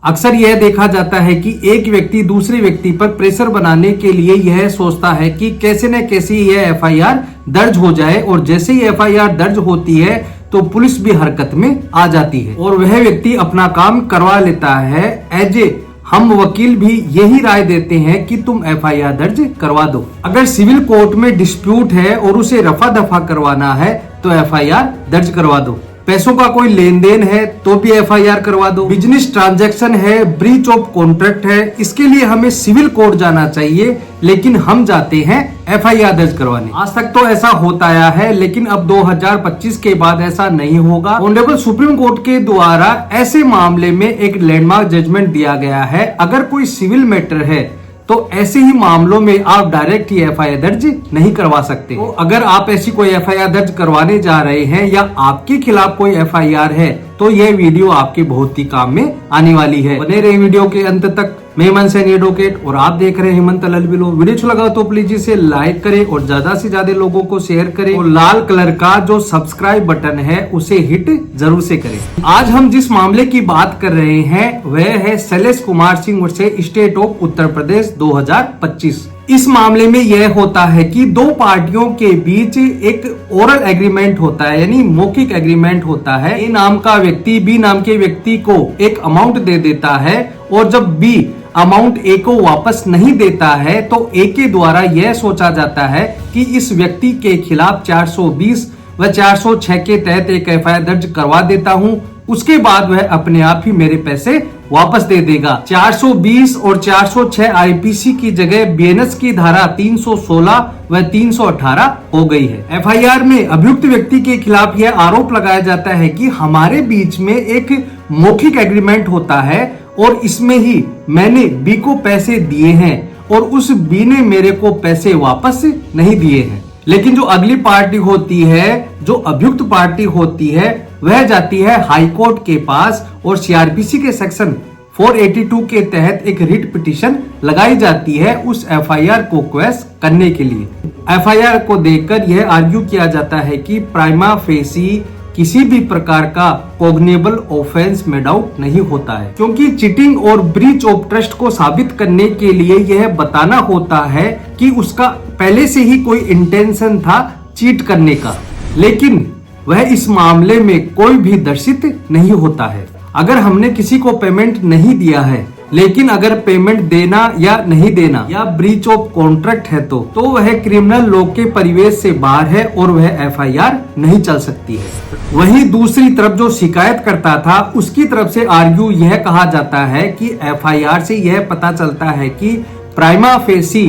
अक्सर यह देखा जाता है कि एक व्यक्ति दूसरे व्यक्ति पर प्रेशर बनाने के लिए यह सोचता है कि कैसे न कैसे यह एफआईआर दर्ज हो जाए, और जैसे ही एफआईआर दर्ज होती है तो पुलिस भी हरकत में आ जाती है और वह व्यक्ति अपना काम करवा लेता है। एज ए हम वकील भी यही राय देते हैं कि तुम एफआईआर दर्ज करवा दो। अगर सिविल कोर्ट में डिस्प्यूट है और उसे रफा दफा करवाना है तो एफआईआर दर्ज करवा दो। पैसों का कोई लेन देन है तो भी एफआईआर करवा दो। बिजनेस ट्रांजैक्शन है, ब्रीच ऑफ कॉन्ट्रैक्ट है, इसके लिए हमें सिविल कोर्ट जाना चाहिए, लेकिन हम जाते हैं एफआईआर दर्ज करवाने। आज तक तो ऐसा होता आया है, लेकिन अब 2025 के बाद ऐसा नहीं होगा। ऑनरेबल सुप्रीम कोर्ट के द्वारा ऐसे मामले में एक लैंडमार्क जजमेंट दिया गया है। अगर कोई सिविल मैटर है तो ऐसे ही मामलों में आप डायरेक्ट ही एफआईआर दर्ज नहीं करवा सकते। तो अगर आप ऐसी कोई एफआईआर दर्ज करवाने जा रहे हैं या आपके खिलाफ कोई एफआईआर है तो यह वीडियो आपके बहुत ही काम में आने वाली है। बने रहे वीडियो के अंत तक। मैं हेमंत सैनी एडवोकेट और आप देख रहे हैं हेमंत LLB लॉ। वीडियो अच्छा लगा तो प्लीज इसे लाइक करें और ज्यादा से ज्यादा लोगों को शेयर करें, और लाल कलर का जो सब्सक्राइब बटन है उसे हिट जरूर से करें। आज हम जिस मामले की बात कर रहे हैं वह है Shailesh Kumar Singh versus state of Uttar Pradesh 2025। इस मामले में यह होता है कि दो पार्टियों के बीच एक ओरल एग्रीमेंट होता है, यानी मौखिक एग्रीमेंट होता है। ए नाम का व्यक्ति बी नाम के व्यक्ति को एक अमाउंट दे देता है, और जब बी अमाउंट ए को वापस नहीं देता है तो ए के द्वारा यह सोचा जाता है कि इस व्यक्ति के खिलाफ 420 व 406 के तहत एक एफआईआर दर्ज करवा देता हूं, उसके बाद वह अपने आप ही मेरे पैसे वापस दे देगा। 420 और 406 आईपीसी की जगह बीएनएस की धारा 316 व 318 हो गई है। एफआईआर में अभियुक्त व्यक्ति के खिलाफ यह आरोप लगाया जाता है कि हमारे बीच में एक मौखिक एग्रीमेंट होता है और इसमें ही मैंने बी को पैसे दिए हैं और उस बी ने मेरे को पैसे वापस नहीं दिए हैं। लेकिन जो अगली पार्टी होती है, जो अभियुक्त पार्टी होती है, वह जाती है हाई कोर्ट के पास और सीआरपीसी के सेक्शन 482 के तहत एक रिट पिटीशन लगाई जाती है उस एफआईआर को क्वेश करने के लिए। एफआईआर को देखकर यह आर्ग्यू किया जाता है कि प्राइमा फेसी किसी भी प्रकार का कॉग्निबल ऑफेंस मेड आउट नहीं होता है, क्योंकि चीटिंग और ब्रीच ऑफ ट्रस्ट को साबित करने के लिए यह बताना होता है कि उसका पहले से ही कोई इंटेंशन था चीट करने का, लेकिन वह इस मामले में कोई भी दर्शित नहीं होता है। अगर हमने किसी को पेमेंट नहीं दिया है, लेकिन अगर पेमेंट देना या नहीं देना या ब्रीच ऑफ कॉन्ट्रैक्ट है तो वह क्रिमिनल लॉ के परिवेश से बाहर है और वह एफआईआर नहीं चल सकती है। वहीं दूसरी तरफ जो शिकायत करता था उसकी तरफ से आर्ग्यू यह कहा जाता है कि एफआईआर से यह पता चलता है कि प्राइमा फेसी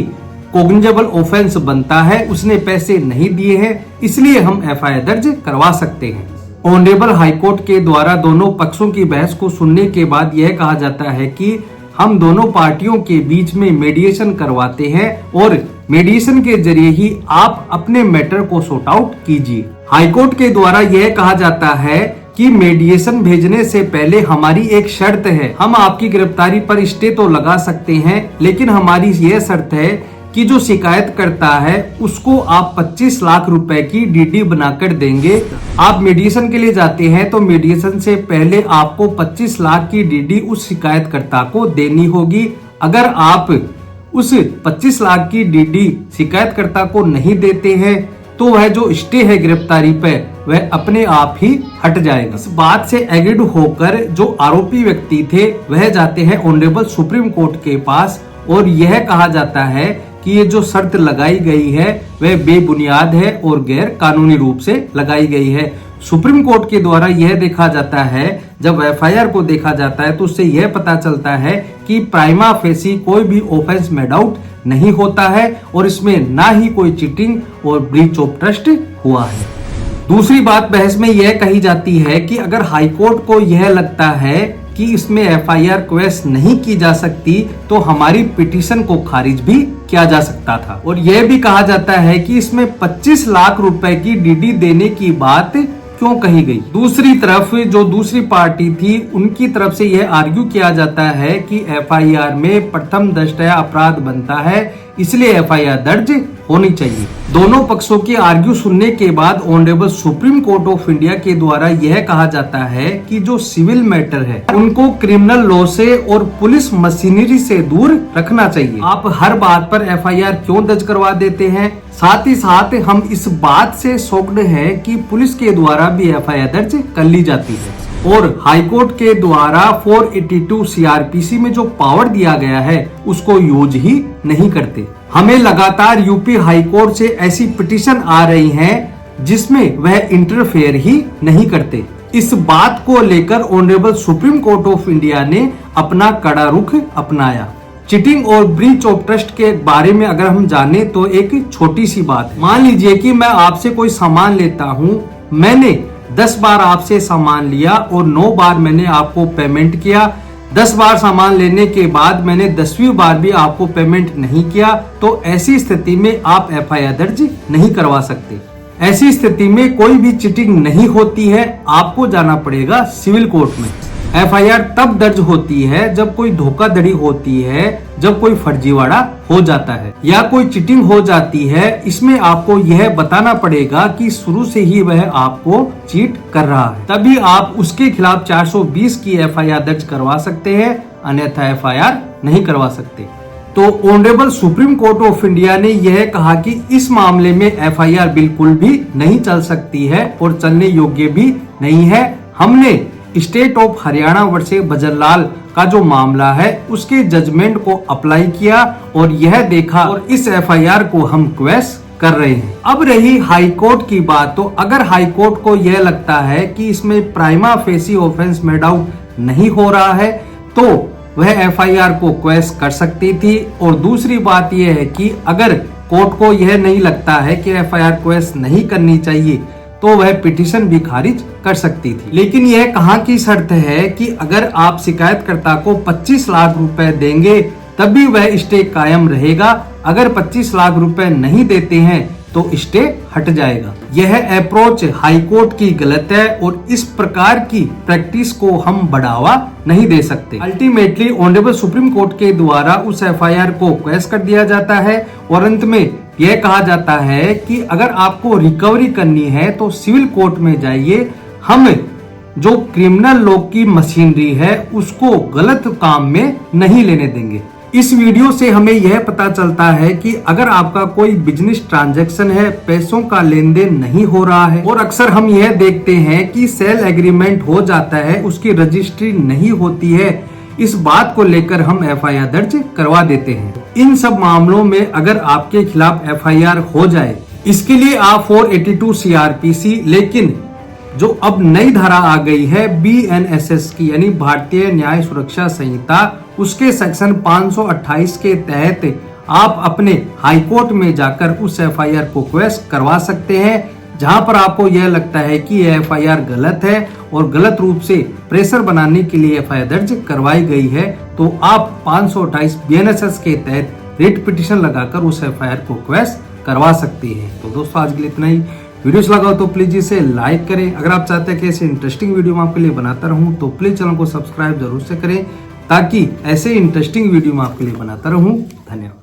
कॉग्निजेबल ऑफेंस बनता है, उसने पैसे नहीं दिए हैं, इसलिए हम एफआईआर दर्ज करवा सकते हैं। ऑनरेबल हाईकोर्ट के द्वारा दोनों पक्षों की बहस को सुनने के बाद यह कहा जाता है कि हम दोनों पार्टियों के बीच में मेडिएशन करवाते हैं और मेडिएशन के जरिए ही आप अपने मैटर को सॉर्ट आउट कीजिए। हाईकोर्ट के द्वारा यह कहा जाता है कि मेडिएशन भेजने से पहले हमारी एक शर्त है, हम आपकी गिरफ्तारी पर स्टे तो लगा सकते हैं, लेकिन हमारी यह शर्त है कि जो शिकायत करता है उसको आप 25 लाख रुपए की डीडी बनाकर देंगे। आप मेडिएशन के लिए जाते हैं तो मेडिएशन से पहले आपको 25 लाख की डीडी उस शिकायतकर्ता को देनी होगी। अगर आप उस 25 लाख की डीडी शिकायतकर्ता को नहीं देते हैं तो वह जो स्टे है गिरफ्तारी पे वह अपने आप ही हट जाएगा। इस बात से एग्रीड होकर जो आरोपी व्यक्ति थे वह जाते हैं ऑनरेबल सुप्रीम कोर्ट के पास, और यह कहा जाता है कि ये जो शर्त लगाई गई है वह बेबुनियाद है और गैर कानूनी रूप से लगाई गई है। सुप्रीम कोर्ट के द्वारा यह देखा जाता है, जब एफआईआर को देखा जाता है तो उससे यह पता चलता है कि प्राइमा फेसी कोई भी ऑफेंस मेड आउट नहीं होता है और इसमें ना ही कोई चीटिंग और ब्रीच ऑफ ट्रस्ट हुआ है। दूसरी बात बहस में यह कही जाती है कि अगर हाईकोर्ट को यह लगता है कि इसमें एफआईआर क्वेश नहीं की जा सकती तो हमारी पिटीशन को खारिज भी किया जा सकता था, और यह भी कहा जाता है कि इसमें 25 लाख रुपए की डीडी देने की बात क्यों कही गई। दूसरी तरफ जो दूसरी पार्टी थी उनकी तरफ से यह आर्ग्यू किया जाता है कि एफआईआर में प्रथम दृष्टया अपराध बनता है, इसलिए एफआईआर दर्ज होनी चाहिए। दोनों पक्षों की आर्ग्यू सुनने के बाद honourable supreme court of India के द्वारा यह कहा जाता है कि जो सिविल मैटर है उनको क्रिमिनल लॉ से और पुलिस मशीनरी से दूर रखना चाहिए। आप हर बात पर एफआईआर क्यों दर्ज करवा देते हैं? साथ ही साथ हम इस बात से शॉक्ड हैं कि पुलिस के द्वारा भी एफआईआर दर्ज कर ली जाती है और हाईकोर्ट के द्वारा 482 सीआरपीसी में जो पावर दिया गया है उसको यूज ही नहीं करते। हमें लगातार यूपी हाईकोर्ट से ऐसी पिटीशन आ रही हैं जिसमें वह इंटरफेयर ही नहीं करते। इस बात को लेकर honourable supreme court of India ने अपना कड़ा रुख अपनाया। चीटिंग और ब्रीच ऑफ ट्रस्ट के बारे में अगर हम जाने तो एक छोटी सी बात है। मान लीजिए कि मैं आपसे कोई सामान लेता हूँ, मैंने 10 बार आपसे सामान लिया और 9 बार मैंने आपको पेमेंट किया। 10 बार सामान लेने के बाद मैंने 10वीं बार भी आपको पेमेंट नहीं किया, तो ऐसी स्थिति में आप एफआईआर दर्ज नहीं करवा सकते। ऐसी स्थिति में कोई भी चीटिंग नहीं होती है, आपको जाना पड़ेगा सिविल कोर्ट में। एफआईआर तब दर्ज होती है जब कोई धोखाधड़ी होती है, जब कोई फर्जीवाड़ा हो जाता है या कोई चीटिंग हो जाती है। इसमें आपको यह बताना पड़ेगा कि शुरू से ही वह आपको चीट कर रहा है, तभी आप उसके खिलाफ 420 की एफआईआर दर्ज करवा सकते हैं, अन्यथा एफआईआर नहीं करवा सकते। तो honourable supreme court of India ने यह कहा कि इस मामले में एफआईआर बिल्कुल भी नहीं चल सकती है और चलने योग्य भी नहीं है। हमने state of Haryana versus Bhajanlal का जो मामला है उसके जजमेंट को अप्लाई किया और यह देखा और इस एफआईआर को हम क्वेश कर रहे हैं। अब रही हाई कोर्ट की बात, तो अगर हाई कोर्ट को यह लगता है कि इसमें prima facie offence made out नहीं हो रहा है तो वह एफआईआर को क्वेश कर सकती थी। और दूसरी बात यह है कि अगर कोर्ट को यह नहीं लगता है कि एफआईआर क्वेश नहीं करनी चाहिए तो वह पिटीशन भी खारिज कर सकती थी। लेकिन यह कहाँ की शर्त है कि अगर आप शिकायतकर्ता को 25 लाख रुपए देंगे तभी वह स्टे कायम रहेगा। अगर 25 लाख रुपए नहीं देते हैं तो स्टे हट जाएगा। यह अप्रोच हाईकोर्ट की गलत है और इस प्रकार की प्रैक्टिस को हम बढ़ावा नहीं दे सकते। अल्टीमेटली ऑनरेबल सुप्रीम कोर्ट के द्वारा उस एफआईआर को क्वेश कर दिया जाता है और अंत में यह कहा जाता है कि अगर आपको रिकवरी करनी है तो सिविल कोर्ट में जाइए। हम जो क्रिमिनल लॉ की मशीनरी है उसको गलत काम में नहीं लेने देंगे। इस वीडियो से हमें यह पता चलता है कि अगर आपका कोई बिजनेस ट्रांजैक्शन है, पैसों का लेन देन नहीं हो रहा है और अक्सर हम यह देखते हैं कि सेल एग्रीमेंट हो जाता है, उसकी रजिस्ट्री नहीं होती है, इस बात को लेकर हम एफआईआर दर्ज करवा देते हैं। इन सब मामलों में अगर आपके खिलाफ एफआईआर हो जाए, इसके लिए आप 482 सीआरपीसी, लेकिन जो अब नई धारा आ गई है बीएनएसएस की यानी भारतीय न्याय सुरक्षा संहिता, उसके सेक्शन 528 के तहत आप अपने हाईकोर्ट में जाकर उस एफआईआर को क्वेश करवा सकते हैं। जहां पर आपको यह लगता है कि यह एफआईआर गलत है और गलत रूप से प्रेशर बनाने के लिए एफआईआर दर्ज करवाई गई है, तो आप 528 बीएनएसएस के तहत रिट पिटीशन लगाकर उस एफआईआर को क्वेश करवा सकते हैं। तो दोस्तों आज के लिए इतना ही। वीडियो लगा हो तो प्लीज इसे लाइक करें। अगर आप चाहते हैं कि ऐसे इंटरेस्टिंग वीडियो मैं आपके लिए बनाता रहूं तो प्लीज चैनल को सब्सक्राइब जरूर से करें ताकि ऐसे इंटरेस्टिंग वीडियो मैं आपके लिए बनाता रहूं। धन्यवाद।